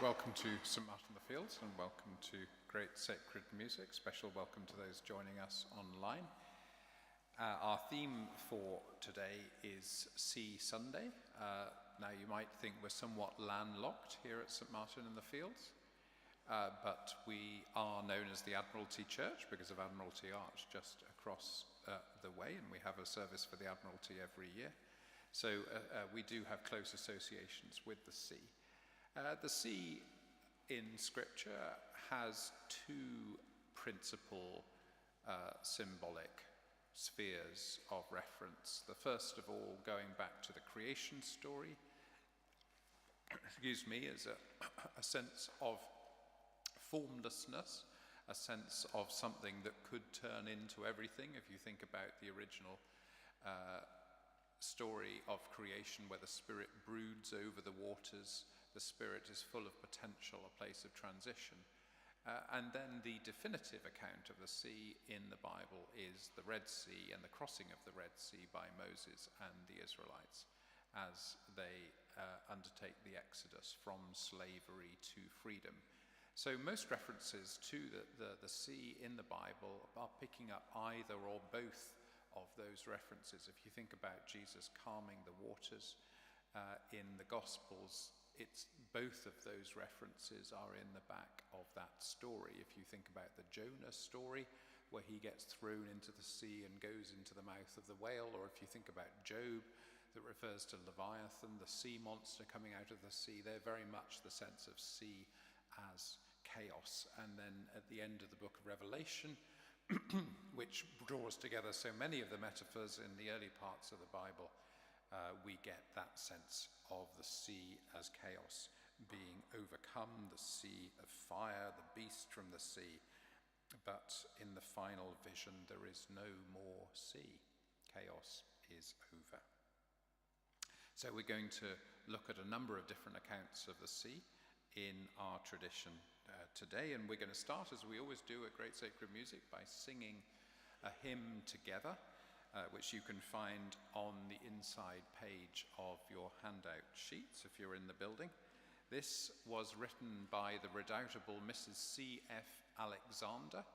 Welcome to St Martin the Fields and welcome to Great Sacred Music. Special welcome to those joining us online. Our theme for today is Sea Sunday. Now you might think we're somewhat landlocked here at St Martin in the Fields, but we are known as the Admiralty Church because of Admiralty Arch just across the way, and we have a service for the Admiralty every year. So we do have close associations with the sea. The sea in Scripture has two principal symbolic spheres of reference. The first of all, going back to the creation story, is a sense of formlessness, a sense of something that could turn into everything. If you think about the original story of creation where the Spirit broods over the waters, the Spirit is full of potential, a place of transition. And then the definitive account of the sea in the Bible is the Red Sea and the crossing of the Red Sea by Moses and the Israelites as they undertake the exodus from slavery to freedom. So most references to the sea in the Bible are picking up either or both of those references. If you think about Jesus calming the waters in the Gospels, it's both of those references are in the back of that story. If you think about the Jonah story, where he gets thrown into the sea and goes into the mouth of the whale, or if you think about Job, that refers to Leviathan, the sea monster coming out of the sea, they're very much the sense of sea as chaos. And then at the end of the book of Revelation, which draws together so many of the metaphors in the early parts of the Bible, we get that sense of the sea as chaos being overcome, the sea of fire, the beast from the sea. But in the final vision, there is no more sea. Chaos is over. So we're going to look at a number of different accounts of the sea in our tradition today, and we're going to start, as we always do at Great Sacred Music, by singing a hymn together, which you can find on the inside page of your handout sheets if you're in the building. This was written by the redoubtable Mrs. C.F. Alexander,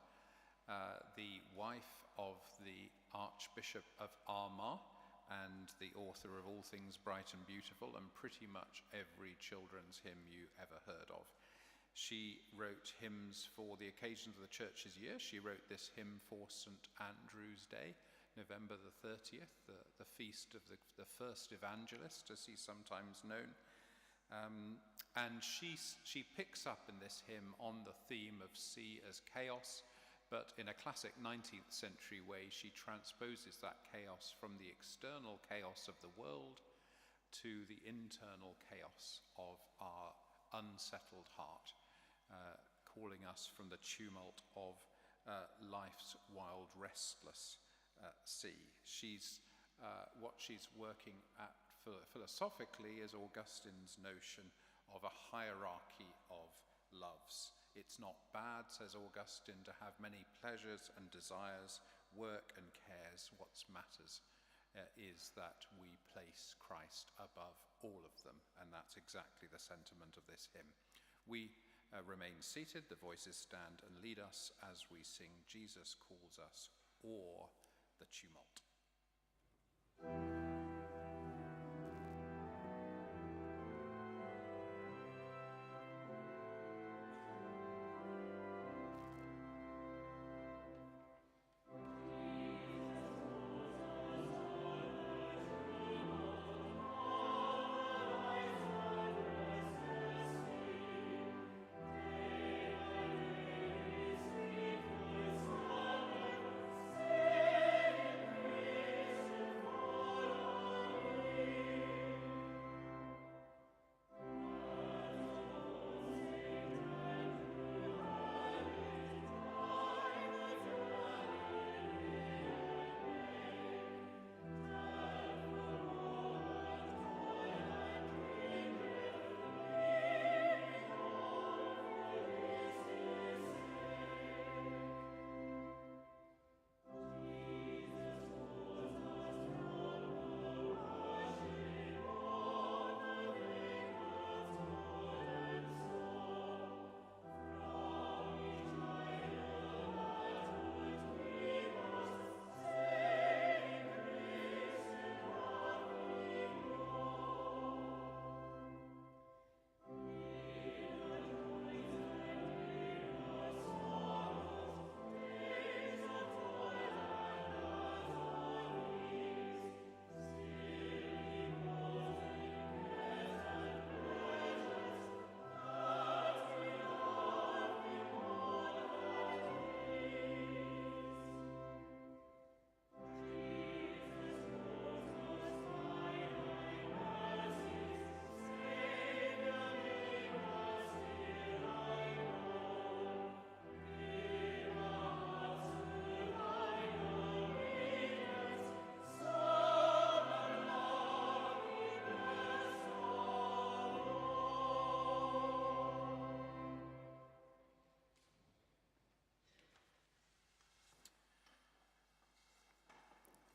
the wife of the Archbishop of Armagh and the author of All Things Bright and Beautiful and pretty much every children's hymn you ever heard of. She wrote hymns for the occasions of the church's year. She wrote this hymn for St. Andrew's Day, November the 30th, the feast of the first evangelist, as he's sometimes known. And she picks up in this hymn on the theme of sea as chaos, but in a classic 19th century way, she transposes that chaos from the external chaos of the world to the internal chaos of our unsettled heart, calling us from the tumult of life's wild, restless sea. What she's working at philosophically is Augustine's notion of a hierarchy of loves. It's not bad, says Augustine, to have many pleasures and desires, work and cares. What matters is that we place Christ above all of them, and that's exactly the sentiment of this hymn. We remain seated, the voices stand and lead us as we sing Jesus Calls Us, or the tumult.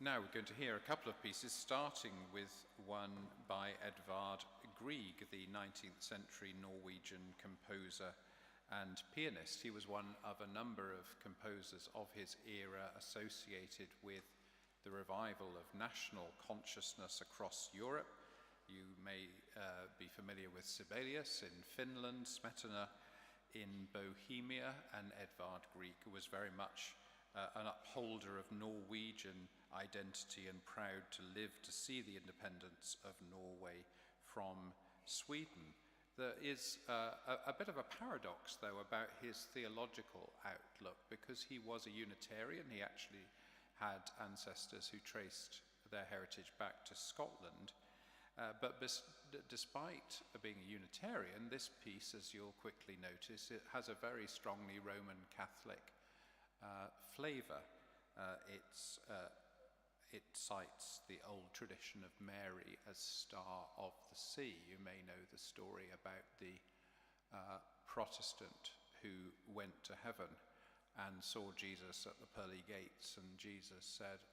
Now we're going to hear a couple of pieces, starting with one by Edvard Grieg, the 19th century Norwegian composer and pianist. He was one of a number of composers of his era associated with the revival of national consciousness across Europe. You may be familiar with Sibelius in Finland, Smetana in Bohemia, and Edvard Grieg was very much an upholder of Norwegian identity and proud to live to see the independence of Norway from Sweden. There is a bit of a paradox, though, about his theological outlook, because he was a Unitarian. He actually had ancestors who traced their heritage back to Scotland. But despite being a Unitarian, this piece, as you'll quickly notice, it has a very strongly Roman Catholic flavour. It cites the old tradition of Mary as Star of the Sea. You may know the story about the Protestant who went to heaven and saw Jesus at the pearly gates, and Jesus said,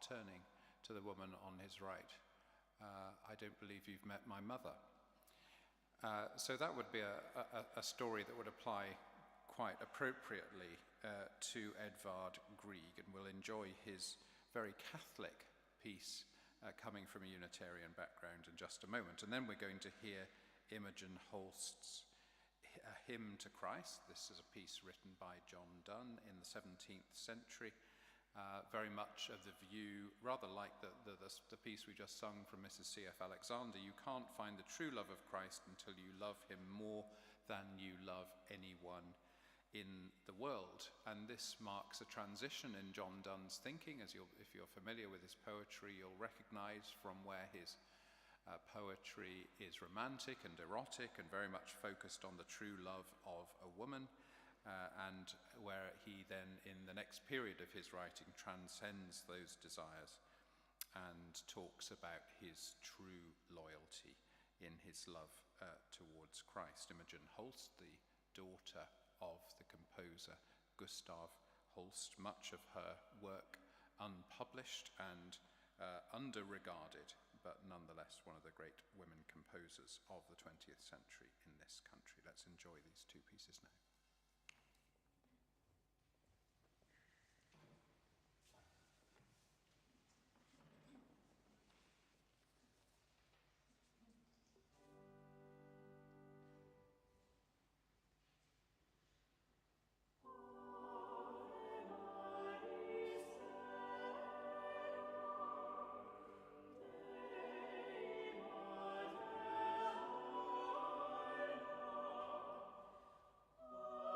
turning to the woman on his right, I don't believe you've met my mother. So that would be a story that would apply quite appropriately to Edvard Grieg, and we'll enjoy his very Catholic piece coming from a Unitarian background in just a moment. And then we're going to hear Imogen Holst's Hymn to Christ. This is a piece written by John Donne in the 17th century, very much of the view, rather like the piece we just sung from Mrs. C.F. Alexander, you can't find the true love of Christ until you love him more than you love anyone in the world. And this marks a transition in John Donne's thinking. If you're familiar with his poetry, you'll recognize from where his poetry is romantic and erotic and very much focused on the true love of a woman, and where he then, in the next period of his writing, transcends those desires and talks about his true loyalty in his love towards Christ. Imogen Holst, the daughter of the composer Gustav Holst, much of her work unpublished and underregarded, but nonetheless one of the great women composers of the 20th century in this country. Let's enjoy these two pieces now. Oh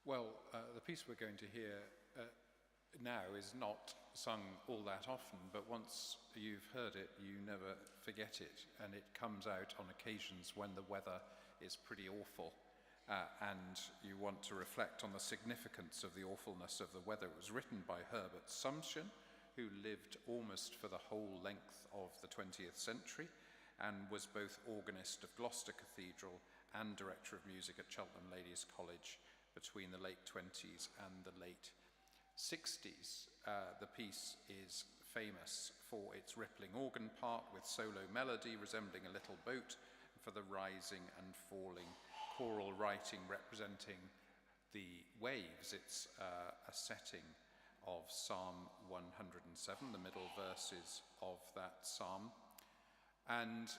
Well, the piece we're going to hear now is not sung all that often, but once you've heard it, you never forget it, and it comes out on occasions when the weather is pretty awful, and you want to reflect on the significance of the awfulness of the weather. It was written by Herbert Sumsion, who lived almost for the whole length of the 20th century, and was both organist of Gloucester Cathedral and director of music at Cheltenham Ladies College between the late 20s and the late 60s. The piece is famous for its rippling organ part with solo melody resembling a little boat, and for the rising and falling choral writing representing the waves. It's a setting of Psalm 107, the middle verses of that psalm. And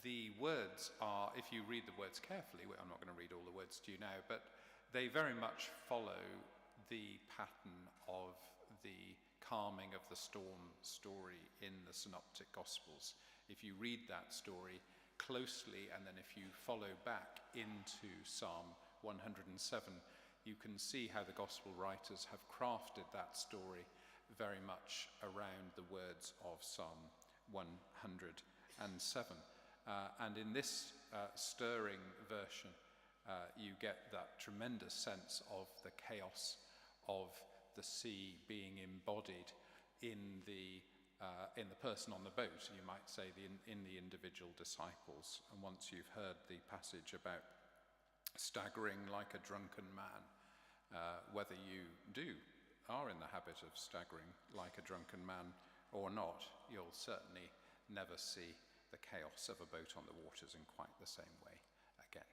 the words are, if you read the words carefully, I'm not going to read all the words to you now, but they very much follow the pattern of the calming of the storm story in the Synoptic Gospels. If you read that story closely, and then if you follow back into Psalm 107, you can see how the Gospel writers have crafted that story very much around the words of Psalm 107. And in this stirring version, you get that tremendous sense of the chaos of the sea being embodied in the person on the boat, you might say, in the individual disciples. And once you've heard the passage about staggering like a drunken man, whether you are in the habit of staggering like a drunken man or not, you'll certainly never see the chaos of a boat on the waters in quite the same way again.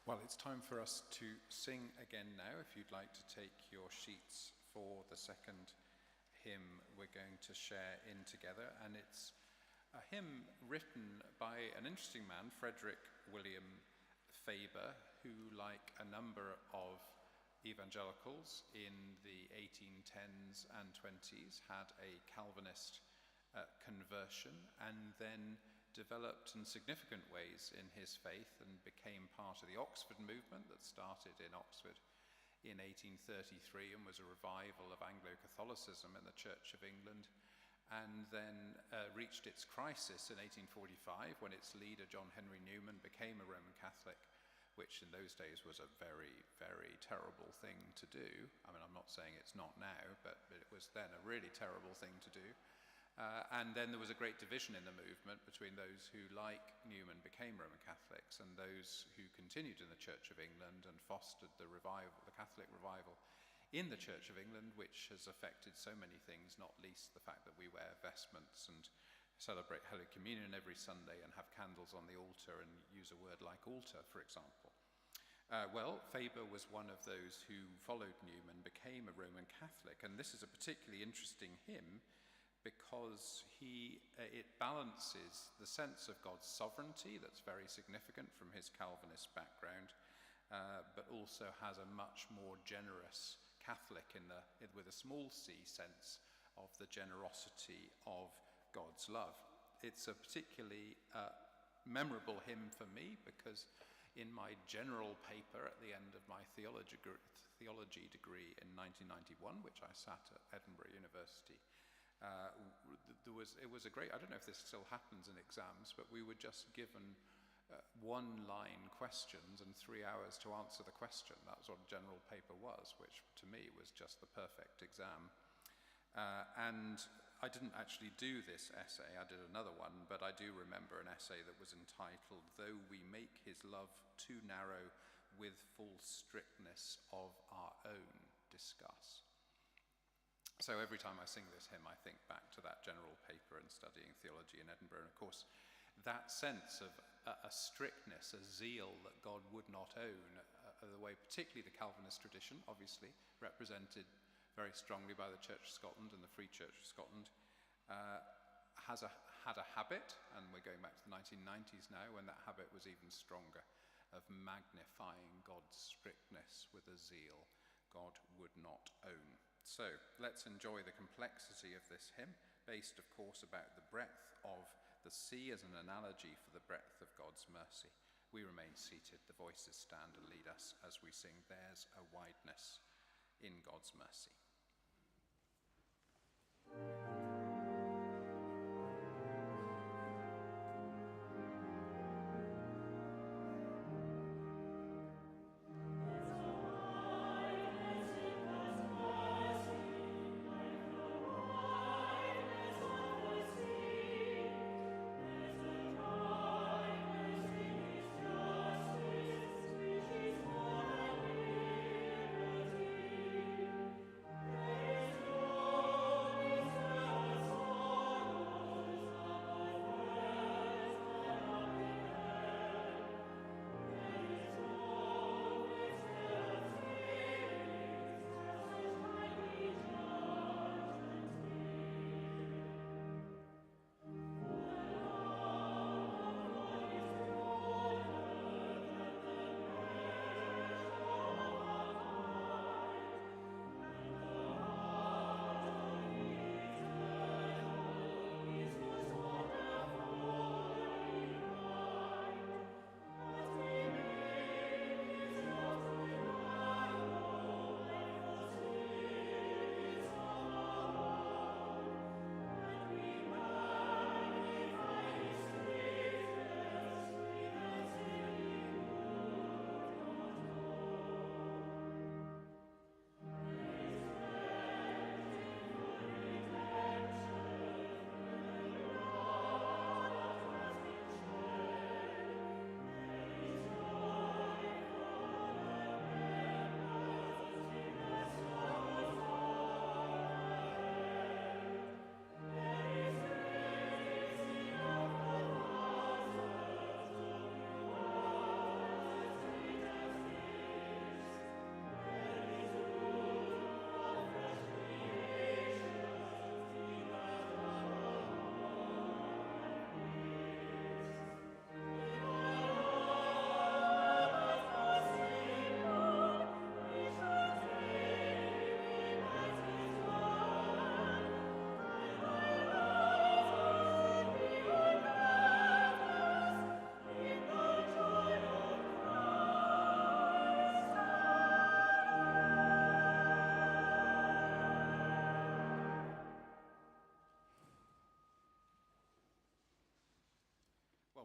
Well, it's time for us to sing again now. If you'd like to take your sheets for the second hymn we're going to share in together. And it's a hymn written by an interesting man, Frederick William Faber, who, like a number of evangelicals in the 1810s and 20s, had a Calvinist conversion and then developed in significant ways in his faith and became part of the Oxford movement that started in Oxford in 1833 and was a revival of Anglo-Catholicism in the Church of England, and then reached its crisis in 1845 when its leader, John Henry Newman, became a Roman Catholic, which in those days was a very, very terrible thing to do. I mean, I'm not saying it's not now, but it was then a really terrible thing to do. And then there was a great division in the movement between those who, like Newman, became Roman Catholics and those who continued in the Church of England and fostered the revival, the Catholic revival in the Church of England, which has affected so many things, not least the fact that we wear vestments and celebrate Holy Communion every Sunday and have candles on the altar and use a word like altar, for example. Well, Faber was one of those who followed Newman, became a Roman Catholic, and this is a particularly interesting hymn because it balances the sense of God's sovereignty that's very significant from his Calvinist background, but also has a much more generous Catholic with a small c sense of the generosity of God's love. It's a particularly memorable hymn for me because in my general paper at the end of my theology degree in 1991, which I sat at Edinburgh University, it was a great, I don't know if this still happens in exams, but we were just given one-line questions and 3 hours to answer the question. That was what a general paper was, which to me was just the perfect exam. And I didn't actually do this essay, I did another one, but I do remember an essay that was entitled, "Though We Make His Love Too Narrow, With Full Strictness of Our Own Discuss." So every time I sing this hymn, I think back to that general paper and studying theology in Edinburgh. And of course, that sense of a strictness, a zeal that God would not own, the way particularly the Calvinist tradition, obviously represented very strongly by the Church of Scotland and the Free Church of Scotland, had a habit, and we're going back to the 1990s now, when that habit was even stronger, of magnifying God's strictness with a zeal God would not own. So let's enjoy the complexity of this hymn, based of course about the breadth of the sea as an analogy for the breadth of God's mercy. We remain seated, the voices stand and lead us as we sing "There's a Wideness in God's Mercy." Praise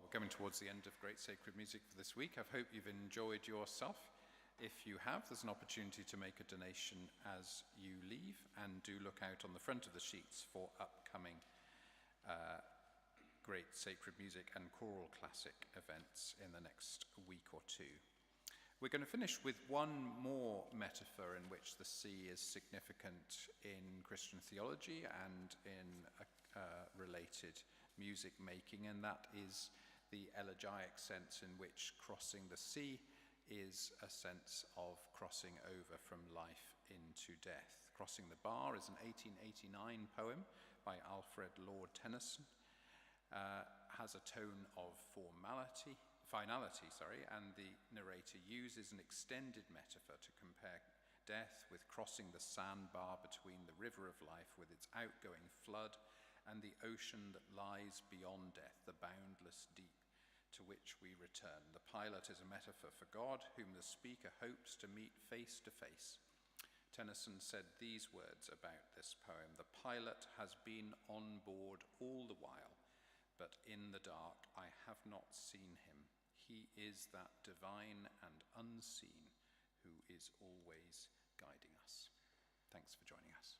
we're coming towards the end of Great Sacred Music for this week. I hope you've enjoyed yourself. If you have, there's an opportunity to make a donation as you leave, and do look out on the front of the sheets for upcoming Great Sacred Music and Choral Classic events in the next week or two. We're going to finish with one more metaphor in which the sea is significant in Christian theology and in related music making, and that is the elegiac sense in which crossing the sea is a sense of crossing over from life into death. Crossing the Bar is an 1889 poem by Alfred Lord Tennyson. Has a tone of finality, and the narrator uses an extended metaphor to compare death with crossing the sandbar between the river of life with its outgoing flood and the ocean that lies beyond death, the boundless deep to which we return. The pilot is a metaphor for God, whom the speaker hopes to meet face to face. Tennyson said these words about this poem: "The pilot has been on board all the while, but in the dark I have not seen him. He is that divine and unseen who is always guiding us." Thanks for joining us.